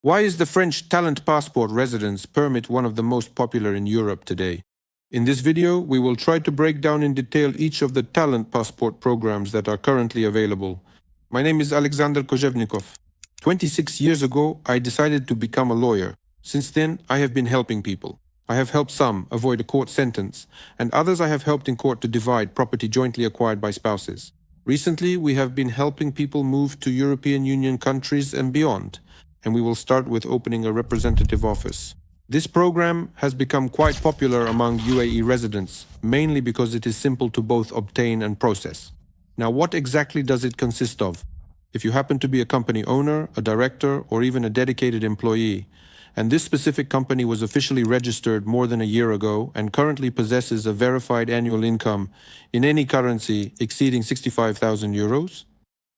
Why is the French talent passport residence permit one of the most popular in Europe today? In this video, we will try to break down in detail each of the talent passport programs that are currently available. My name is Alexander Kozhevnikov. 26 years ago, I decided to become a lawyer. Since then, I have been helping people. I have helped some avoid a court sentence, and others I have helped in court to divide property jointly acquired by spouses. Recently, we have been helping people move to European Union countries and beyond, and we will start with opening a representative office. This program has become quite popular among UAE residents, mainly because it is simple to both obtain and process. Now, what exactly does it consist of? If you happen to be a company owner, a director, or even a dedicated employee, and this specific company was officially registered more than a year ago and currently possesses a verified annual income in any currency exceeding 65,000 euros,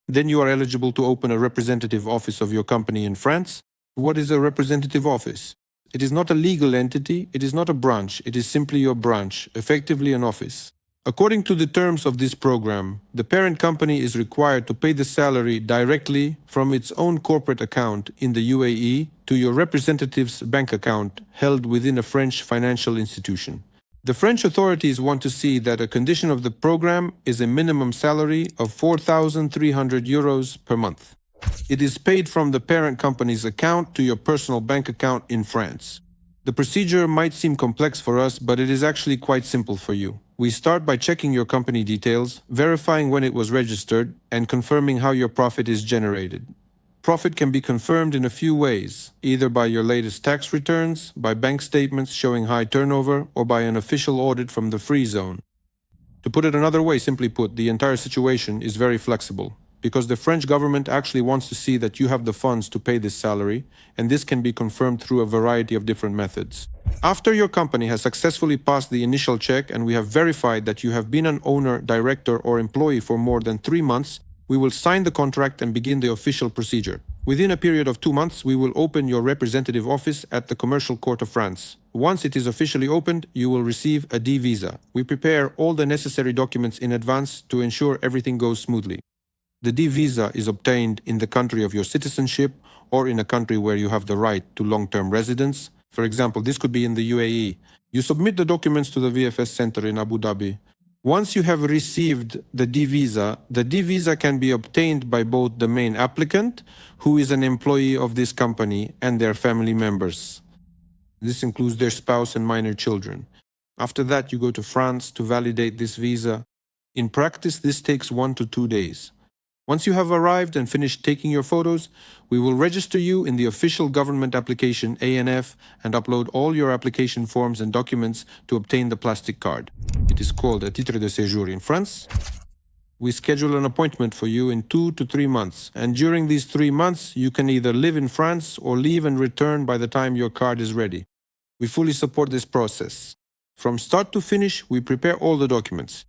then you are eligible to open a representative office of your company in France. What is a representative office? It is not a legal entity, it is not a branch, it is simply your branch, effectively an office. According to the terms of this program, the parent company is required to pay the salary directly from its own corporate account in the UAE to your representative's bank account held within a French financial institution. The French authorities want to see that a condition of the program is a minimum salary of 4,300 euros per month. It is paid from the parent company's account to your personal bank account in France. The procedure might seem complex for us, but it is actually quite simple for you. We start by checking your company details, verifying when it was registered, and confirming how your profit is generated. Profit can be confirmed in a few ways, either by your latest tax returns, by bank statements showing high turnover, or by an official audit from the free zone. To put it another way, simply put, the entire situation is very flexible, because the French government actually wants to see that you have the funds to pay this salary, and this can be confirmed through a variety of different methods. After your company has successfully passed the initial check and we have verified that you have been an owner, director, or employee for more than 3 months, we will sign the contract and begin the official procedure. Within a period of 2 months, we will open your representative office at the Commercial Court of France. Once it is officially opened, you will receive a D visa. We prepare all the necessary documents in advance to ensure everything goes smoothly. The D visa is obtained in the country of your citizenship or in a country where you have the right to long-term residence. For example, this could be in the UAE. You submit the documents to the VFS Center in Abu Dhabi. Once you have received the D visa can be obtained by both the main applicant, who is an employee of this company, and their family members. This includes their spouse and minor children. After that, you go to France to validate this visa. In practice, this takes 1 to 2 days. Once you have arrived and finished taking your photos, we will register you in the official government application ANF and upload all your application forms and documents to obtain the plastic card. It is called a titre de séjour in France. We schedule an appointment for you in 2 to 3 months, and during these 3 months, you can either live in France or leave and return by the time your card is ready. We fully support this process. From start to finish, we prepare all the documents.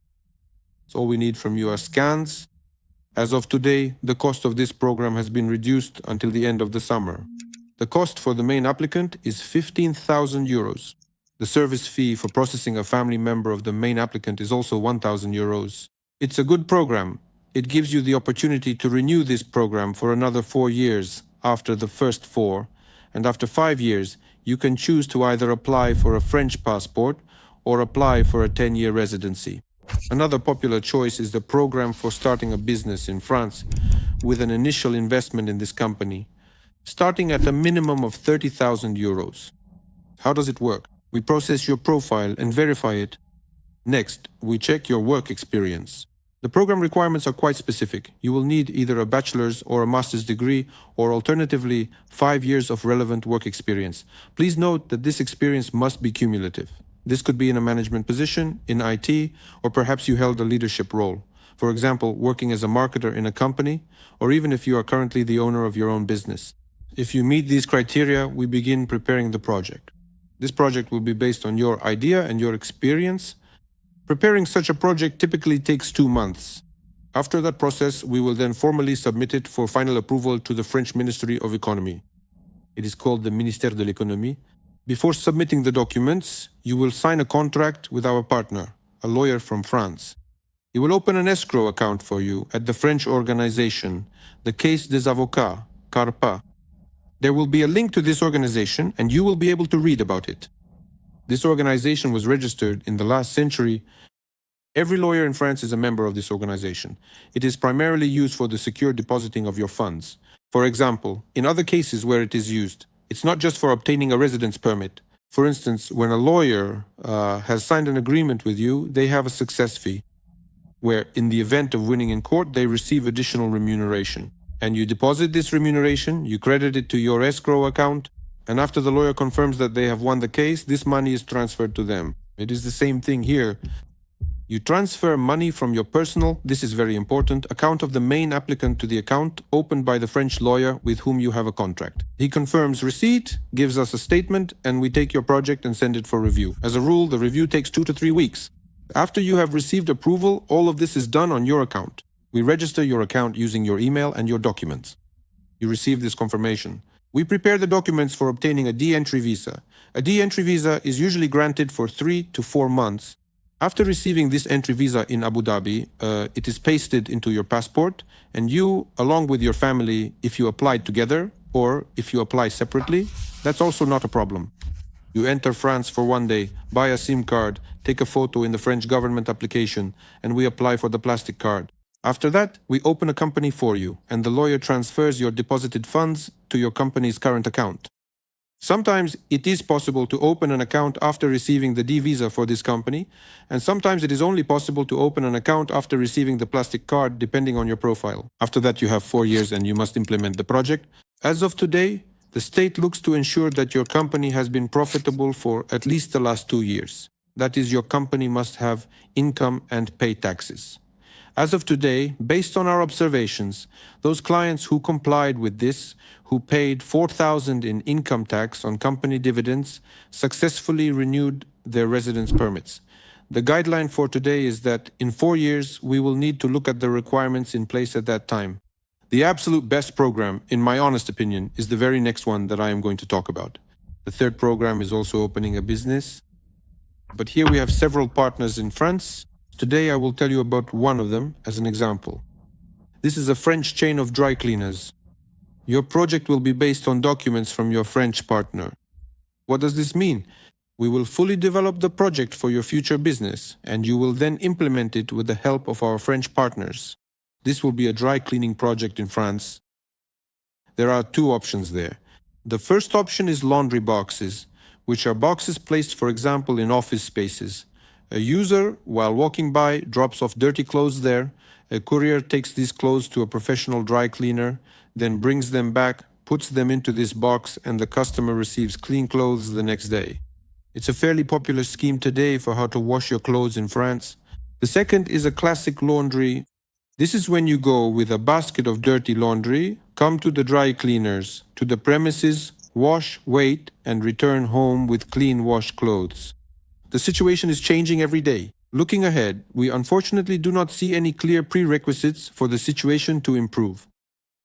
So all we need from you are scans. As of today, the cost of this program has been reduced until the end of the summer. The cost for the main applicant is 15,000 euros. The service fee for processing a family member of the main applicant is also 1,000 euros. It's a good program. It gives you the opportunity to renew this program for another 4 years after the first 4, and after 5 years, you can choose to either apply for a French passport or apply for a 10-year residency. Another popular choice is the program for starting a business in France with an initial investment in this company, starting at a minimum of 30,000 euros. How does it work? We process your profile and verify it. Next, we check your work experience. The program requirements are quite specific. You will need either a bachelor's or a master's degree, or alternatively, 5 years of relevant work experience. Please note that this experience must be cumulative. This could be in a management position, in IT, or perhaps you held a leadership role. For example, working as a marketer in a company, or even if you are currently the owner of your own business. If you meet these criteria, we begin preparing the project. This project will be based on your idea and your experience. Preparing such a project typically takes 2 months. After that process, we will then formally submit it for final approval to the French Ministry of Economy. It is called the Ministère de l'Économie. Before submitting the documents, you will sign a contract with our partner, a lawyer from France. He will open an escrow account for you at the French organization, the Caisse des Avocats, CARPA. There will be a link to this organization and you will be able to read about it. This organization was registered in the last century. Every lawyer in France is a member of this organization. It is primarily used for the secure depositing of your funds. For example, in other cases where it is used, it's not just for obtaining a residence permit. For instance, when a lawyer has signed an agreement with you, they have a success fee, where in the event of winning in court, they receive additional remuneration. And you deposit this remuneration, you credit it to your escrow account, and after the lawyer confirms that they have won the case, this money is transferred to them. It is the same thing here. You transfer money from your personal, this is very important, account of the main applicant to the account opened by the French lawyer with whom you have a contract. He confirms receipt, gives us a statement, and we take your project and send it for review. As a rule, the review takes 2 to 3 weeks. After you have received approval, all of this is done on your account. We register your account using your email and your documents. You receive this confirmation. We prepare the documents for obtaining a de-entry visa. A de-entry visa is usually granted for 3 to 4 months. After receiving this entry visa in Abu Dhabi, it is pasted into your passport, and you, along with your family, if you apply together or if you apply separately, that's also not a problem. You enter France for 1 day, buy a SIM card, take a photo in the French government application, and we apply for the plastic card. After that, we open a company for you, and the lawyer transfers your deposited funds to your company's current account. Sometimes it is possible to open an account after receiving the D visa for this company, and sometimes it is only possible to open an account after receiving the plastic card, depending on your profile. After that, you have 4 years and you must implement the project. As of today, the state looks to ensure that your company has been profitable for at least the last 2 years. That is, your company must have income and pay taxes. As of today, based on our observations, those clients who complied with this, who paid 4,000 in income tax on company dividends, successfully renewed their residence permits. The guideline for today is that in 4 years, we will need to look at the requirements in place at that time. The absolute best program, in my honest opinion, is the very next one that I am going to talk about. The third program is also opening a business. But here we have several partners in France. Today I will tell you about one of them as an example. This is a French chain of dry cleaners. Your project will be based on documents from your French partner. What does this mean? We will fully develop the project for your future business, and you will then implement it with the help of our French partners. This will be a dry cleaning project in France. There are 2 options there. The first option is laundry boxes, which are boxes placed, for example, in office spaces. A user, while walking by, drops off dirty clothes there. A courier takes these clothes to a professional dry cleaner, then brings them back, puts them into this box, and the customer receives clean clothes the next day. It's a fairly popular scheme today for how to wash your clothes in France. The second is a classic laundry. This is when you go with a basket of dirty laundry, come to the dry cleaners, to the premises, wash, wait, and return home with clean washed clothes. The situation is changing every day. Looking ahead, we unfortunately do not see any clear prerequisites for the situation to improve.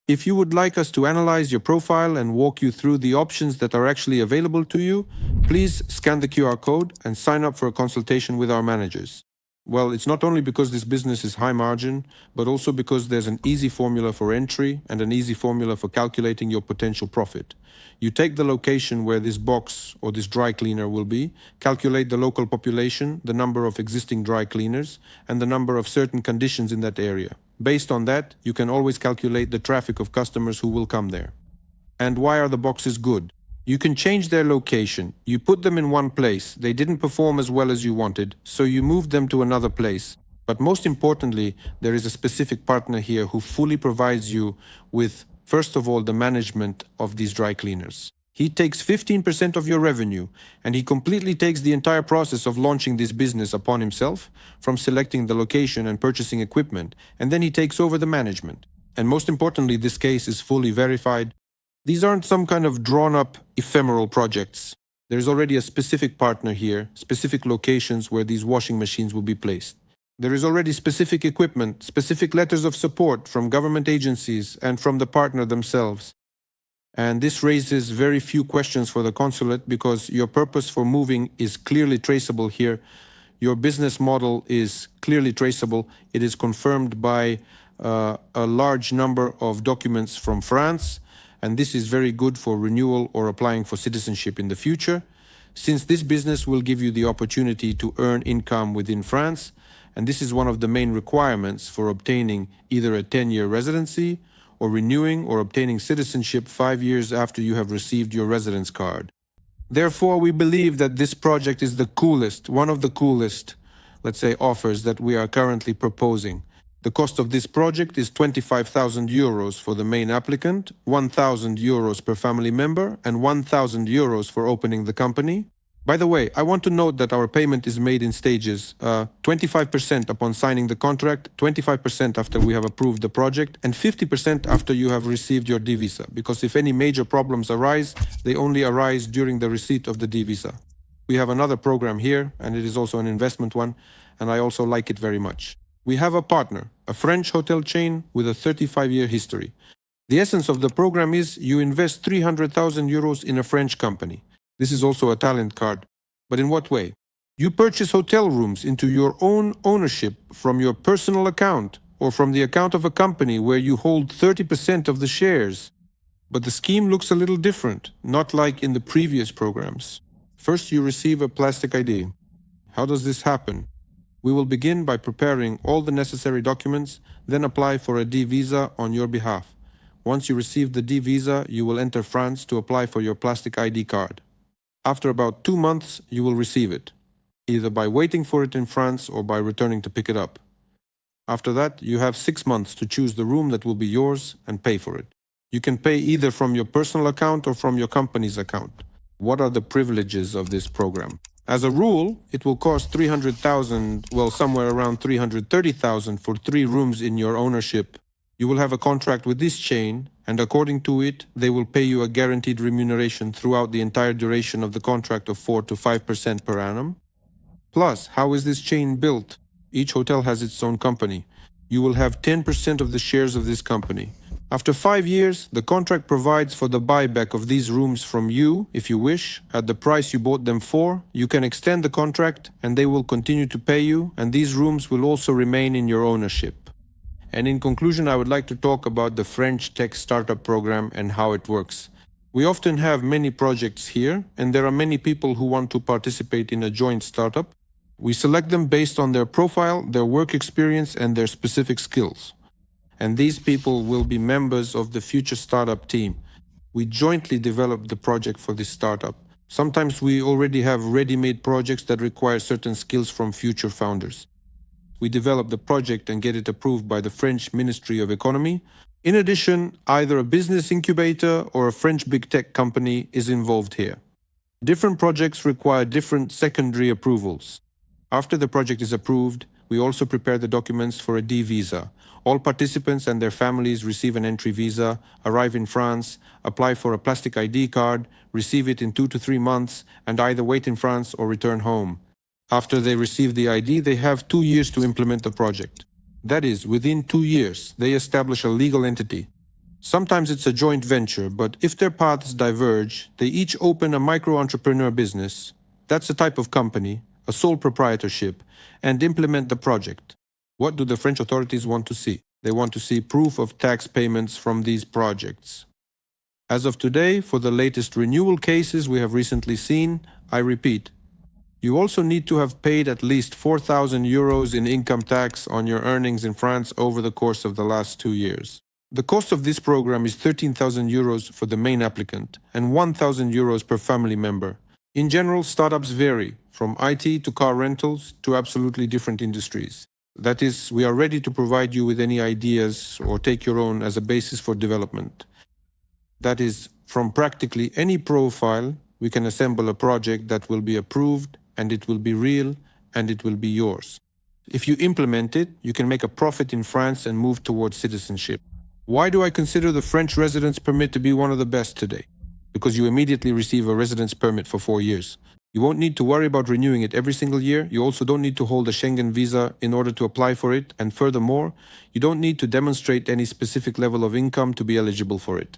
If you would like us to analyze your profile and walk you through the options that are actually available to you, please scan the QR code and sign up for a consultation with our managers. Well, it's not only because this business is high margin, but also because there's an easy formula for entry and an easy formula for calculating your potential profit. You take the location where this box or this dry cleaner will be, calculate the local population, the number of existing dry cleaners, and the number of certain conditions in that area. Based on that, you can always calculate the traffic of customers who will come there. And why are the boxes good? You can change their location. You put them in one place. They didn't perform as well as you wanted, so you moved them to another place. But most importantly, there is a specific partner here who fully provides you with, first of all, the management of these dry cleaners. He takes 15% of your revenue, and he completely takes the entire process of launching this business upon himself, from selecting the location and purchasing equipment, and then he takes over the management. And most importantly, this case is fully verified. These aren't some kind of drawn-up, ephemeral projects. There's already a specific partner here, specific locations where these washing machines will be placed. There is already specific equipment, specific letters of support from government agencies and from the partner themselves. And this raises very few questions for the consulate because your purpose for moving is clearly traceable here. Your business model is clearly traceable. It is confirmed by a large number of documents from France. and this is very good for renewal or applying for citizenship in the future, since this business will give you the opportunity to earn income within France, and this is one of the main requirements for obtaining either a 10-year residency or renewing or obtaining citizenship 5 years after you have received your residence card. Therefore, we believe that this project is the coolest, one of the coolest, let's say, offers that we are currently proposing. The cost of this project is 25,000 euros for the main applicant, 1,000 euros per family member, and 1,000 euros for opening the company. By the way, I want to note that our payment is made in stages, 25% upon signing the contract, 25% after we have approved the project, and 50% after you have received your D visa, because if any major problems arise, they only arise during the receipt of the D visa. We have another program here, and it is also an investment one, and I also like it very much. We have a partner, a French hotel chain with a 35-year history. The essence of the program is you invest 300,000 euros in a French company. This is also a talent card. But in what way? You purchase hotel rooms into your own ownership from your personal account or from the account of a company where you hold 30% of the shares. But the scheme looks a little different, not like in the previous programs. First, you receive a plastic ID. How does this happen? We will begin by preparing all the necessary documents, then apply for a D visa on your behalf. Once you receive the D visa, you will enter France to apply for your plastic ID card. After about 2 months, you will receive it, either by waiting for it in France or by returning to pick it up. After that, you have 6 months to choose the room that will be yours and pay for it. You can pay either from your personal account or from your company's account. What are the privileges of this program? As a rule, it will cost 300,000, well, somewhere around 330,000 for 3 rooms in your ownership. You will have a contract with this chain, and according to it, they will pay you a guaranteed remuneration throughout the entire duration of the contract of 4 to 5% per annum. Plus, how is this chain built? Each hotel has its own company. You will have 10% of the shares of this company. After 5 years, the contract provides for the buyback of these rooms from you, if you wish, at the price you bought them for. You can extend the contract, and they will continue to pay you, and these rooms will also remain in your ownership. And in conclusion, I would like to talk about the French Tech Startup Program and how it works. We often have many projects here, and there are many people who want to participate in a joint startup. We select them based on their profile, their work experience, and their specific skills. And these people will be members of the future startup team. We jointly develop the project for this startup. Sometimes we already have ready-made projects that require certain skills from future founders. We develop the project and get it approved by the French Ministry of Economy. In addition, either a business incubator or a French big tech company is involved here. Different projects require different secondary approvals. After the project is approved, we also prepare the documents for a D visa. All participants and their families receive an entry visa, arrive in France, apply for a plastic ID card, receive it in 2 to 3 months, and either wait in France or return home. After they receive the ID, they have 2 years to implement the project. That is, within 2 years, they establish a legal entity. Sometimes it's a joint venture, but if their paths diverge, they each open a micro-entrepreneur business. That's a type of company, a sole proprietorship, and implement the project. What do the French authorities want to see? They want to see proof of tax payments from these projects. As of today, for the latest renewal cases we have recently seen, I repeat, you also need to have paid at least 4,000 euros in income tax on your earnings in France over the course of the last 2 years. The cost of this program is 13,000 euros for the main applicant and 1,000 euros per family member. In general, startups vary, from IT to car rentals to absolutely different industries. That is, we are ready to provide you with any ideas or take your own as a basis for development. That is, from practically any profile, we can assemble a project that will be approved, and it will be real, and it will be yours. If you implement it, you can make a profit in France and move towards citizenship. Why do I consider the French residence permit to be one of the best today? Because you immediately receive a residence permit for 4 years. You won't need to worry about renewing it every single year. You also don't need to hold a Schengen visa in order to apply for it. And furthermore, you don't need to demonstrate any specific level of income to be eligible for it.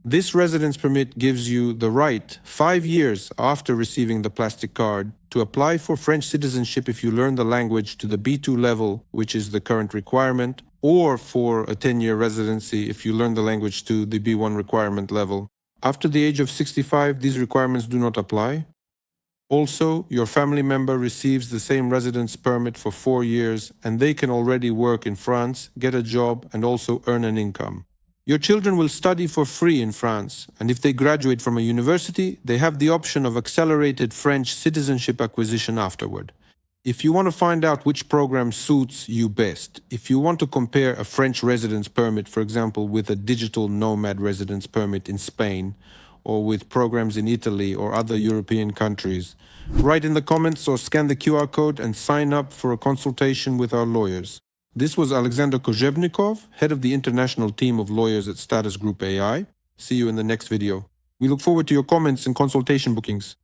This residence permit gives you the right, 5 years after receiving the plastic card, to apply for French citizenship if you learn the language to the B2 level, which is the current requirement, or for a 10-year residency if you learn the language to the B1 requirement level. After the age of 65, these requirements do not apply. Also, your family member receives the same residence permit for 4 years, and they can already work in France, get a job, and also earn an income. Your children will study for free in France, and if they graduate from a university, they have the option of accelerated French citizenship acquisition afterward. If you want to find out which program suits you best, if you want to compare a French residence permit, for example, with a digital nomad residence permit in Spain, or with programs in Italy or other European countries, write in the comments or scan the QR code and sign up for a consultation with our lawyers. This was Alexander Kozhevnikov, head of the international team of lawyers at Status Group AI. See you in the next video. We look forward to your comments and consultation bookings.